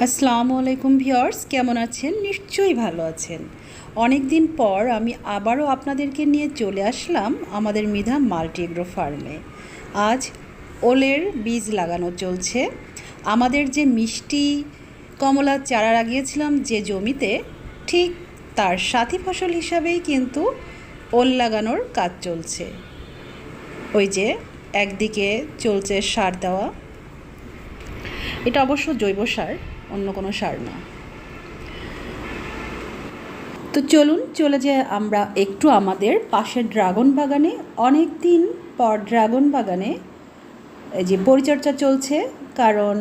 আসসালামু আলাইকুম ভিউয়ার্স, কেমন আছেন? নিশ্চয়ই ভালো আছেন। অনেক দিন পর আমি আবারও আপনাদেরকে নিয়ে চলে আসলাম আমাদের মৃধা মাল্টি এগ্রো ফার্মে। আজ ওলের বীজ লাগানো চলছে। আমাদের যে মিষ্টি কমলার চারা লাগিয়েছিলাম যে জমিতে, ঠিক তার সাথী ফসল হিসাবেই কিন্তু ওল লাগানোর কাজ চলছে। ওই যে একদিকে চলছে সার দেওয়া, এটা অবশ্য জৈব সার, অন্য কোনো সার না। তো চলুন চলে যাই আমরা একটু আমাদের পাশের ড্রাগন বাগানে। অনেক দিন পর ড্রাগন বাগানে এই যে পরিচর্যা চলছে, কারণ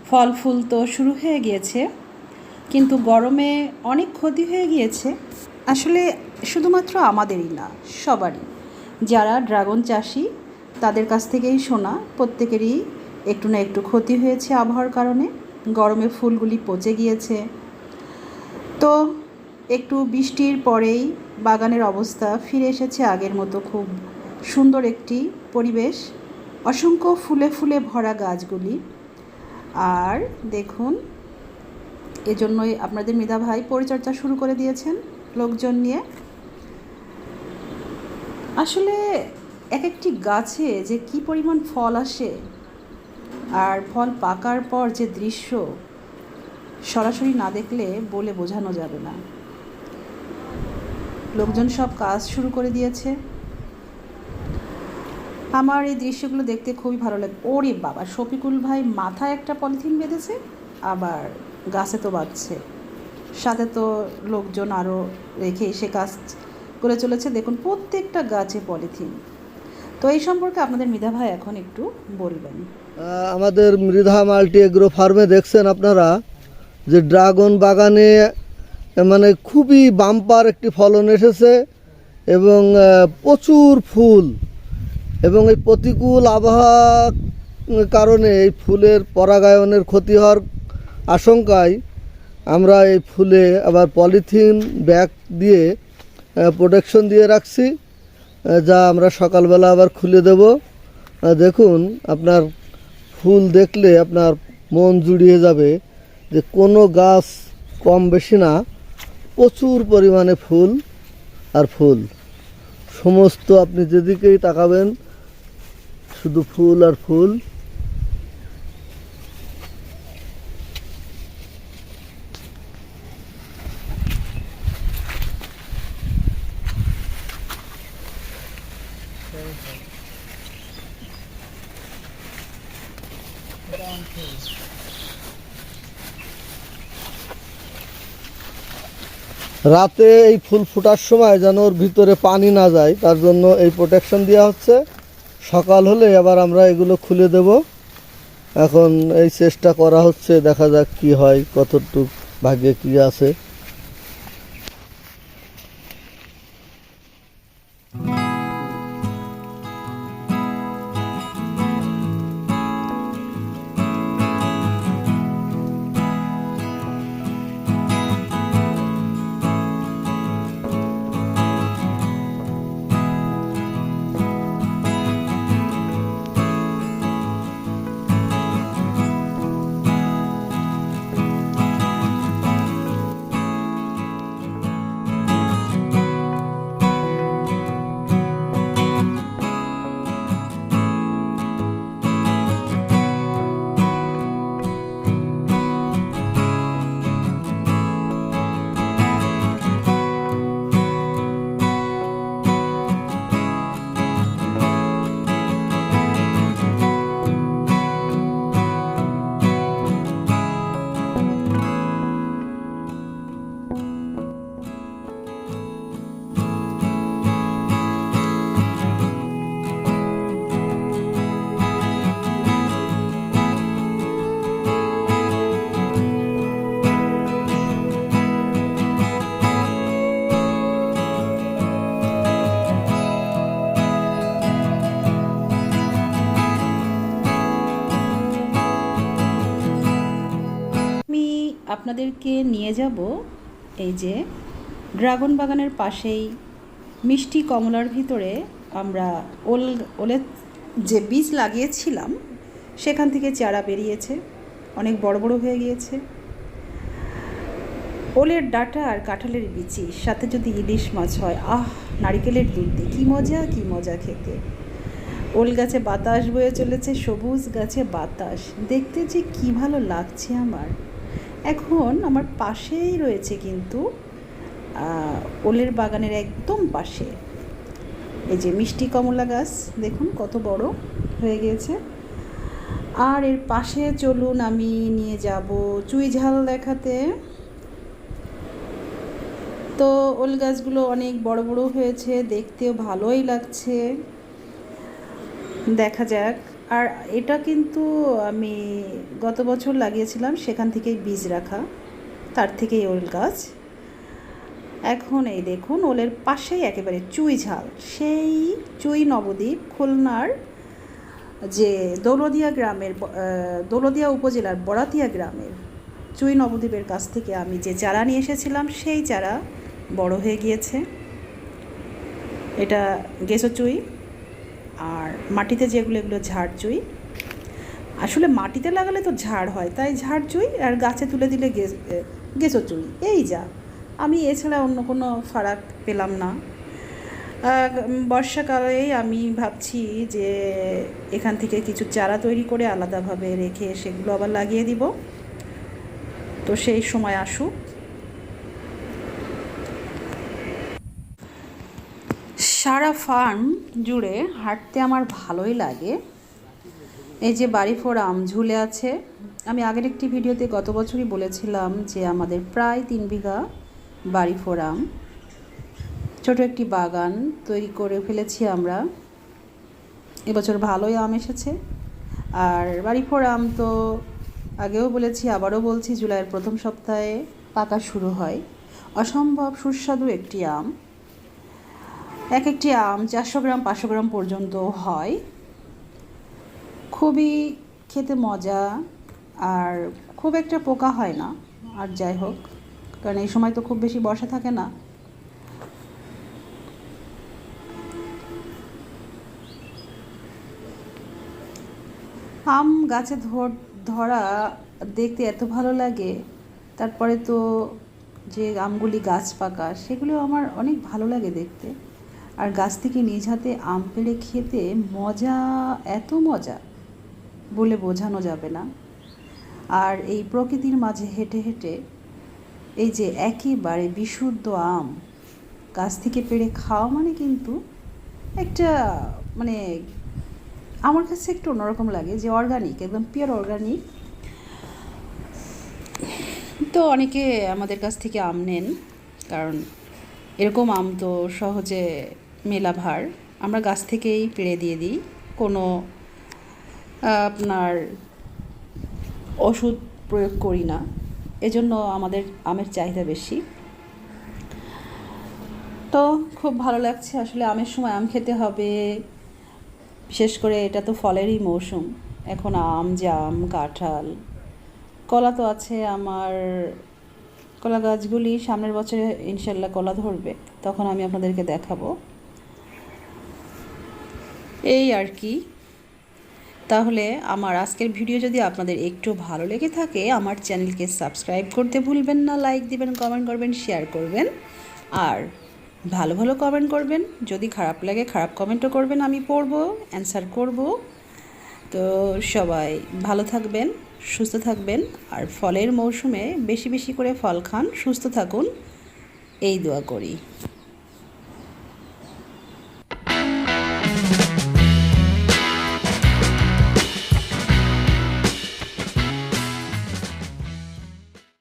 ফল ফুল তো শুরু হয়ে গিয়েছে, কিন্তু গরমে অনেক ক্ষতি হয়ে গিয়েছে। আসলে শুধুমাত্র আমাদেরই না, সবারই। যারা ড্রাগন চাষি তাদের কাছ থেকেই শোনা, প্রত্যেকেরই একটু না একটু ক্ষতি হয়েছে আবহাওয়ার কারণে। গরমে ফুলগুলি পচে গিয়েছে। তো একটু বৃষ্টির পরেই বাগানের অবস্থা ফিরে এসেছে আগের মতো, খুব সুন্দর একটি পরিবেশ, অসংখ্য ফুলে ফুলে ভরা গাছগুলি। আর দেখুন, এজন্যই আপনাদের মৃধা ভাই পরিচর্যা শুরু করে দিয়েছেন লোকজন নিয়ে। আসলে এক একটি গাছে যে কি পরিমাণ ফল আসে, আর ফল পাকার পর যে দৃশ্য সরাসরি না দেখলে বলে বোঝানো যাবে না। লোকজন সব কাজ শুরু করে দিয়েছে। আমার এই দৃশ্যগুলো দেখতে খুবই ভালো লাগে। ওরে বাবা, শফিকুল ভাই মাথায় একটা পলিথিন বেঁধেছে, আবার গাছে তো বাঁধছে, সাথে তো লোকজন আরও রেখে এসে কাজ করে চলেছে। দেখুন প্রত্যেকটা গাছে পলিথিন। তো এই সম্পর্কে আপনাদের মৃধা ভাই এখন একটু বলবেন। আমাদের মৃধা মাল্টি এগ্রো ফার্মে দেখছেন আপনারা যে ড্রাগন বাগানে মানে খুবই বাম্পার একটি ফলন এসেছে, এবং প্রচুর ফুল, এবং এই প্রতিকূল আবহাওয়ার কারণে এই ফুলের পরাগায়নের ক্ষতি হওয়ার আশঙ্কায় আমরা এই ফুলে আবার পলিথিন ব্যাগ দিয়ে প্রোটেকশন দিয়ে রাখছি, যা আমরা সকালবেলা আবার খুলে দেব। দেখুন, আপনার ফুল দেখলে আপনার মন জুড়িয়ে যাবে যে কোনো গাছ কম বেশি না, প্রচুর পরিমাণে ফুল আর ফুল। সমস্ত আপনি যেদিকেই তাকাবেন শুধু ফুল আর ফুল। রাতে এই ফুল ফোটার সময় যেন ওর ভিতরে পানি না যায়, তার জন্য এই প্রোটেকশন দেওয়া হচ্ছে। সকাল হলে আবার আমরা এগুলো খুলে দেব। এখন এই চেষ্টা করা হচ্ছে, দেখা যাক কি হয়, কতটুক ভাগ্যে কি আছে। আপনাদেরকে নিয়ে যাব এই যে ড্রাগন বাগানের পাশেই মিষ্টি কমলার ভিতরে আমরা ওলের যে বীজ লাগিয়েছিলাম সেখান থেকে চারা বেরিয়েছে। অনেক বড় বড় হয়ে গিয়েছে। ওলের ডাঁটা আর কাঁঠালের বিচি সাথে যদি ইলিশ মাছ হয়, নারিকেলের দুধ দিয়ে কী মজা খেতে। ওল গাছে বাতাস বয়ে চলেছে, সবুজ গাছে বাতাস, দেখতে যে কী ভালো লাগছে আমার। এখন আমার পাশেই রয়েছে কিন্তু ওলের বাগানের একদম পাশে এই যে মিষ্টি কমলা গাছ, দেখুন কত বড় হয়ে গিয়েছে। আর এর পাশে চলুন আমি নিয়ে যাব চুই ঝাল দেখাতে। তো ওল গাছগুলো অনেক বড় বড় হয়েছে, দেখতেও ভালোই লাগছে, দেখা যাক। আর এটা কিন্তু আমি গত বছর লাগিয়েছিলাম, সেখান থেকেই বীজ রাখা, তার থেকেই ওল গাছ। এখন এই দেখুন ওলের পাশেই একেবারে চুই ঝাল, সেই চুই নবদ্বীপ, খুলনার যে দৌলদিয়া উপজেলার বড়াতিয়া গ্রামের চুই নবদ্বীপের কাছ থেকে আমি যে চারা নিয়ে এসেছিলাম, সেই চারা বড় হয়ে গিয়েছে। এটা গেসো চুই, আর মাটিতে যেগুলো এগুলো ঝাড় চুই। আসলে মাটিতে লাগালে তো ঝাড় হয়, তাই ঝাড় চুই, আর গাছে তুলে দিলে গেসো চুই। এই যা, আমি এছাড়া অন্য কোনো ফারাক পেলাম না। বর্ষাকালেই আমি ভাবছি যে এখান থেকে কিছু চারা তৈরি করে আলাদাভাবে রেখে সেগুলো আবার লাগিয়ে দিব, তো সেই সময় আসুক। সারা ফার্ম জুড়ে হাঁটতে আমার ভালোই লাগে। এই যে বাড়িফোর আম ঝুলে আছে। আমি আগের একটি ভিডিওতে গত বছরই বলেছিলাম যে আমাদের প্রায় 3 বিঘা বাড়িফোর আম, ছোটো একটি বাগান তৈরি করে ফেলেছি আমরা। এবছর ভালোই আম এসেছে। আর বাড়িফোর আম তো আগেও বলেছি, আবারও বলছি, জুলাইয়ের প্রথম সপ্তাহে পাকা শুরু হয়। অসম্ভব সুস্বাদু একটি আম। একটি আম 400 গ্রাম 500 গ্রাম পর্যন্ত হয়। খুবই খেতে মজা, আর খুব একটা পোকা হয় না। আর যাই হোক, কারণ এই সময় তো খুব বেশি বর্ষা থাকে না। আম গাছে ধরা দেখতে এত ভালো লাগে, তারপরে তো যে আমগুলি গাছ পাকা, সেগুলো আমার অনেক ভালো লাগে দেখতে। আর গাছ থেকে নিজ হাতে আম পেড়ে খেতে মজা, এত মজা বলে বোঝানো যাবে না। আর এই প্রকৃতির মাঝে হেঁটে হেঁটে এই যে একেবারে বিশুদ্ধ আম গাছ থেকে পেড়ে খাওয়া মানে কিন্তু একটা, মানে আমার কাছে একটু অন্যরকম লাগে, যে অর্গানিক, একদম পিওর অর্গানিক। তো অনেকে আমাদের কাছ থেকে আম নেন, কারণ এরকম আম তো সহজে মেলা ভার। আমরা গাছ থেকেই পেড়ে দিয়ে দিই, কোনো আপনার ওষুধ প্রয়োগ করি না, এজন্য আমাদের আমের চাহিদা বেশি। তো খুব ভালো লাগছে আসলে, আমের সময় আম খেতে হবে। বিশেষ করে এটা তো ফলেরই মৌসুম, এখন আম, জাম, কাঁঠাল, কলা তো আছে। আমার কলা গাছগুলি সামনের বছরে ইনশাল্লাহ কলা ধরবে, তখন আমি আপনাদেরকে দেখাবো। এই আর কি। তাহলে আমার আজকের ভিডিও যদি আপনাদের একটু ভালো লেগে থাকে, আমার চ্যানেলকে সাবস্ক্রাইব করতে ভুলবেন না, লাইক দিবেন, কমেন্ট করবেন, শেয়ার করবেন, আর ভালো ভালো কমেন্ট করবেন। যদি খারাপ লাগে খারাপ কমেন্টও করবেন, আমি পড়বো, অ্যান্সার করব। তো সবাই ভালো থাকবেন, সুস্থ থাকবেন, আর ফলের মৌসুমে বেশি বেশি করে ফল খান, সুস্থ থাকুন, এই দোয়া করি।